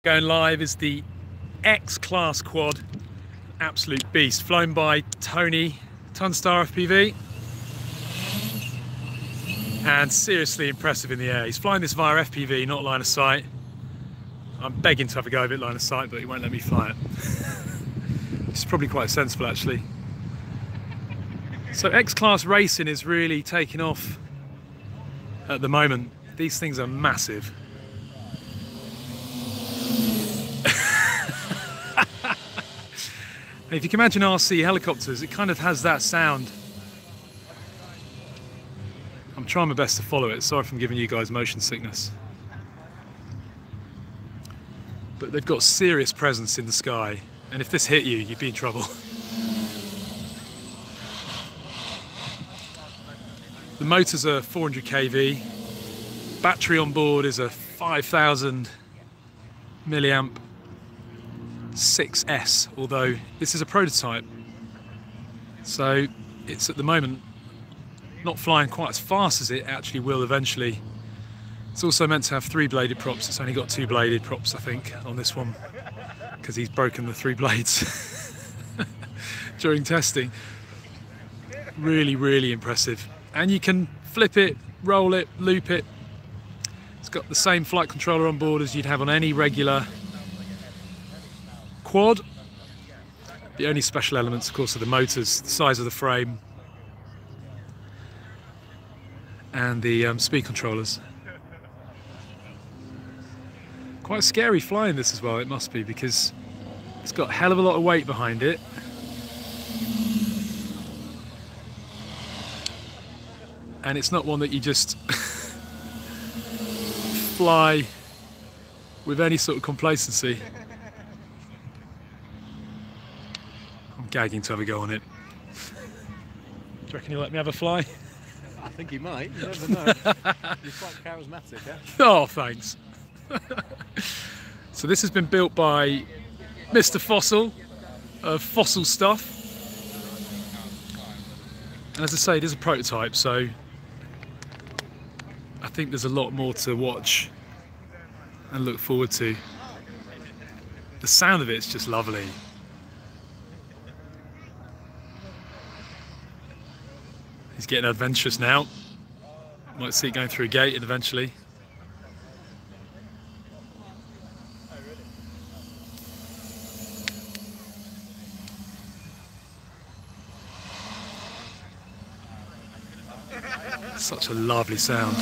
Going live is the X-Class quad, absolute beast, flown by Tony, Tunstar FPV, and seriously impressive in the air. He's flying this via FPV, not line of sight. I'm begging to have a go of it line of sight, but he won't let me fly it. It's probably quite sensible actually. So X-Class racing is really taking off at the moment. These things are massive. If you can imagine RC helicopters, it kind of has that sound. I'm trying my best to follow it. Sorry if I'm giving you guys motion sickness. But they've got serious presence in the sky, and if this hit you, you'd be in trouble. The motors are 400 kV. Battery on board is a 5000 milliamp 6S, although this is a prototype, so it's at the moment not flying quite as fast as it actually will eventually. It's also meant to have 3-bladed props. It's only got 2-bladed props, I think, on this one, because he's broken the 3 blades during testing. Really, really impressive. And you can flip it, roll it, loop it. It's got the same flight controller on board as you'd have on any regular quad. The only special elements, of course, are the motors, the size of the frame, and the speed controllers. Quite scary flying this as well, it must be, because it's got a hell of a lot of weight behind it. And it's not one that you just fly with any sort of complacency. I'm gagging to have a go on it. Do you reckon he'll let me have a fly? I think he might, you never know. You're quite charismatic, eh? Oh, thanks. So this has been built by Mr. Fossil of Fossil Stuff. And as I say, it is a prototype, so I think there's a lot more to watch and look forward to. The sound of it is just lovely. He's getting adventurous now. Might see it going through a gate and eventually. Such a lovely sound.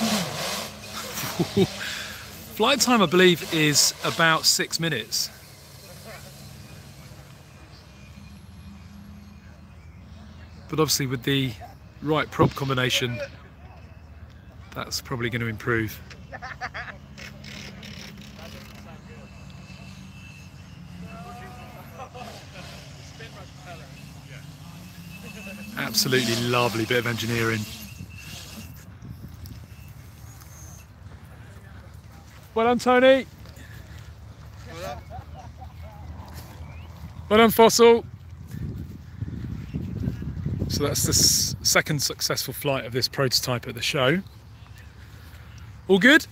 Flight time, I believe, is about 6 minutes. But obviously with the right prop combination, that's probably going to improve. Absolutely lovely bit of engineering. Well done, Tony. Well done, Fossil. So that's the second successful flight of this prototype at the show. All good?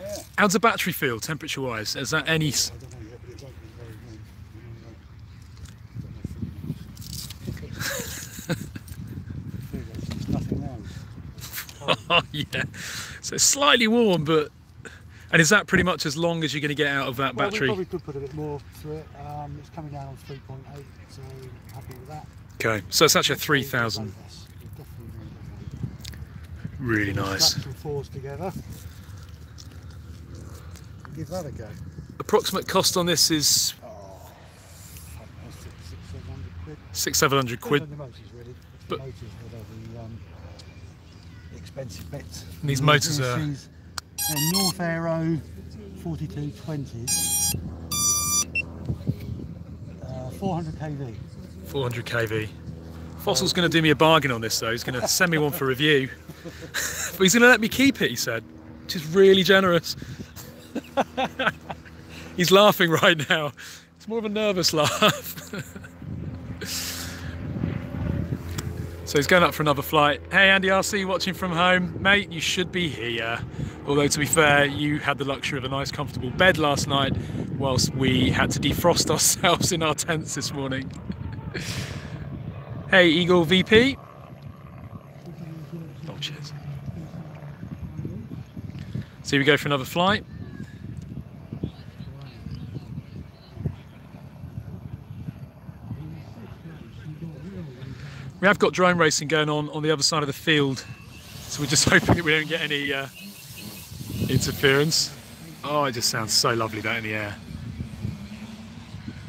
Yeah. How's the battery feel, temperature-wise? Is that any... Oh, yeah. So it's slightly warm, but... And is that pretty much as long as you're going to get out of that battery? We probably could put a bit more through it. It's coming down on 3.8, so happy with that. Okay, so it's actually a 3000. Really nice. Some fours together. Give that a go. Approximate cost on this is 600-700 quid. The motors, really. But the motors that are the expensive bits. And these motors are North Aero 4220s, 400 kV. 400 kV. Fossil's going to do me a bargain on this though. He's going to send me one for review. But he's going to let me keep it, he said, which is really generous. He's laughing right now. It's more of a nervous laugh. So he's going up for another flight. Hey Andy RC, watching from home. Mate, you should be here. Although to be fair, you had the luxury of a nice comfortable bed last night, whilst we had to defrost ourselves in our tents this morning. Hey, Eagle VP. Oh, cheers. So here we go for another flight. We have got drone racing going on the other side of the field, so we're just hoping that we don't get any interference. Oh, it just sounds so lovely that in the air.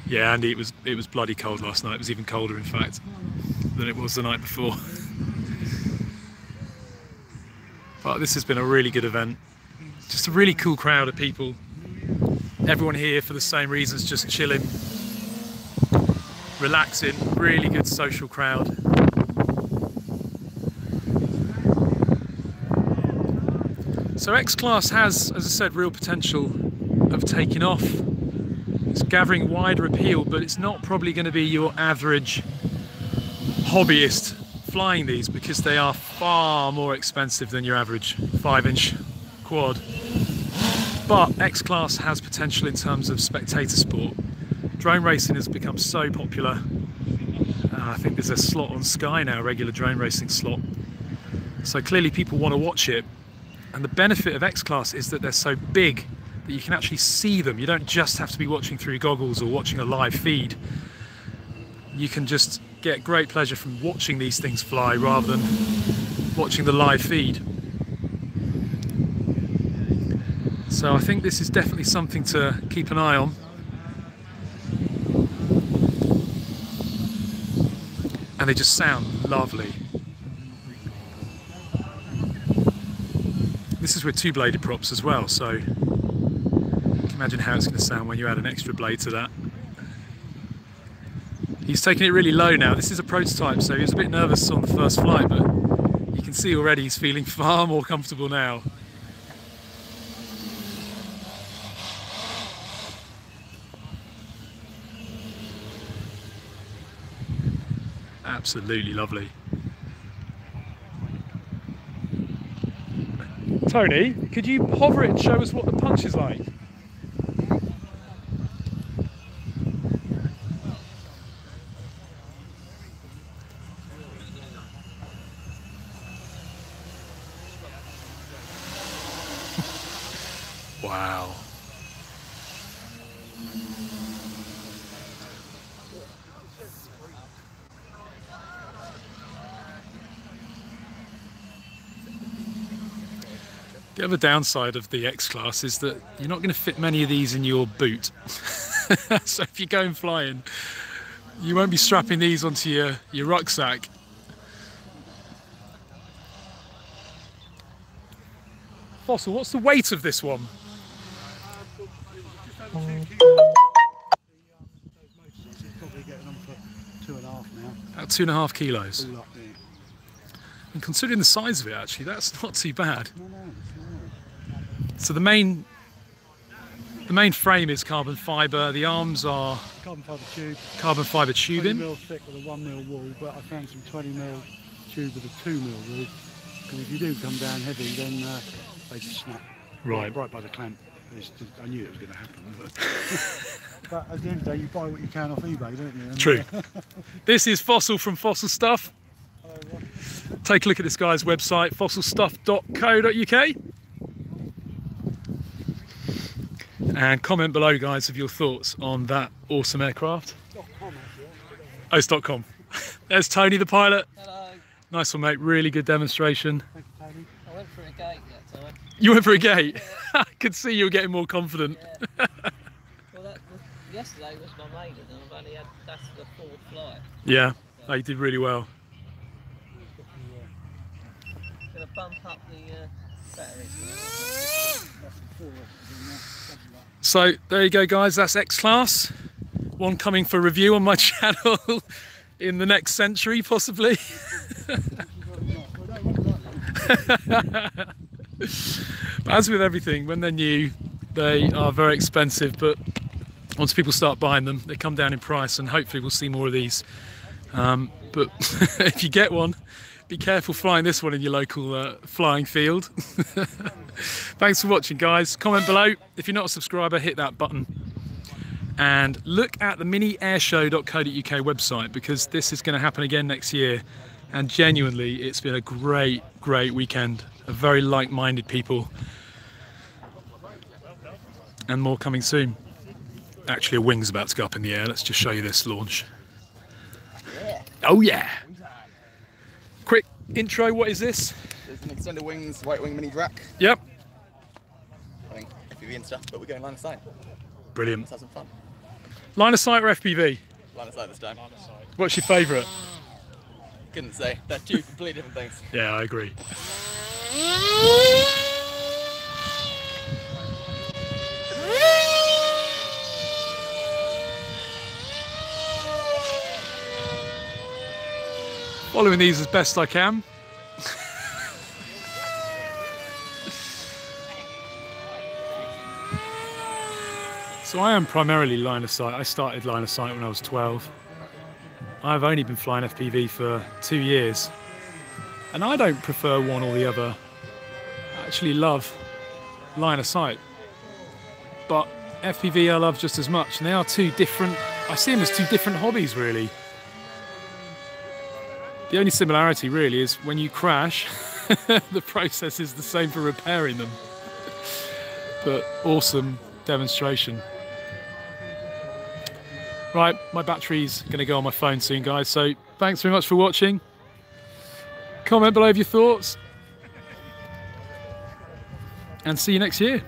Yeah, Andy, it was bloody cold last night. It was even colder, in fact, than it was the night before. But this has been a really good event. Just a really cool crowd of people. Everyone here for the same reasons, just chilling, relaxing, really good social crowd. So X-Class has, as I said, real potential of taking off. It's gathering wider appeal, but it's not probably going to be your average hobbyist flying these, because they are far more expensive than your average 5-inch quad. But X-Class has potential in terms of spectator sport. Drone racing has become so popular. I think there's a slot on Sky now, regular drone racing slot. So clearly people want to watch it. And the benefit of X-Class is that they're so big that you can actually see them. You don't just have to be watching through goggles or watching a live feed. You can just get great pleasure from watching these things fly rather than watching the live feed. So I think this is definitely something to keep an eye on. And they just sound lovely. This is with 2-bladed props as well, so you can imagine how it's going to sound when you add an extra blade to that. He's taking it really low now. This is a prototype, so he was a bit nervous on the first flight, but you can see already he's feeling far more comfortable now. Absolutely lovely. Tony, could you hover it and show us what the punch is like? Wow. The other downside of the X-Class is that you're not going to fit many of these in your boot. So if you're going flying, you won't be strapping these onto your rucksack. Fossil, what's the weight of this one? Probably getting on for 2.5 now. About 2.5 kilos. All up there. And considering the size of it, actually, that's not too bad. No. So the main frame is carbon fibre. The arms are Carbon fibre tube. carbon fibre 20 tubing. mil thick with a 1 mil wall, but I found some 20 mil tube with a 2 mil wall. Because if you do come down heavy, then they just snap right by the clamp. I knew it was going to happen, but at the end of the day, you buy what you can off eBay, don't you? And, True. This is Fossil from Fossil Stuff. Take a look at this guy's website, fossilstuff.co.uk. And comment below, guys, of your thoughts on that awesome aircraft. Oh, it's .com. There's Tony, the pilot. Hello. Nice one, mate. Really good demonstration. Thank you, Tony. I went for a gate that time. You went for a gate. Yeah. I could see you were getting more confident. Yeah. Well, yesterday was my maiden, and I've only had that's the 4th flight. Yeah, so. Oh, you did really well. Gonna bump up the batteries. So there you go, guys. That's X-Class. One coming for review on my channel in the next century, possibly. But as with everything, when they're new, they are very expensive, but once people start buying them, they come down in price, and hopefully we'll see more of these. But if you get one, be careful flying this one in your local flying field. Thanks for watching, guys. Comment below. If you're not a subscriber, hit that button. And look at the MiniAirshow.co.uk website, because this is going to happen again next year. And genuinely, it's been a great weekend of very like-minded people. And more coming soon. Actually, a wing's about to go up in the air. Let's just show you this launch. Oh yeah! Quick intro, what is this? There's an extended wings, right wing mini drac. Yep. Running FPV and stuff, but we're going line of sight. Brilliant. Let's have some fun. Line of sight or FPV? Line of sight this time. What's your favourite? Couldn't say. They're two completely different things. Yeah, I agree. Following these as best I can. So I am primarily line of sight. I started line of sight when I was 12. I've only been flying FPV for 2 years. And I don't prefer one or the other. I actually love line of sight. But FPV I love just as much. And they are two different, I see them as two different hobbies really. The only similarity really is when you crash, the process is the same for repairing them. But awesome demonstration. Right, my battery's going to go on my phone soon, guys, so thanks very much for watching. Comment below with your thoughts. And see you next year.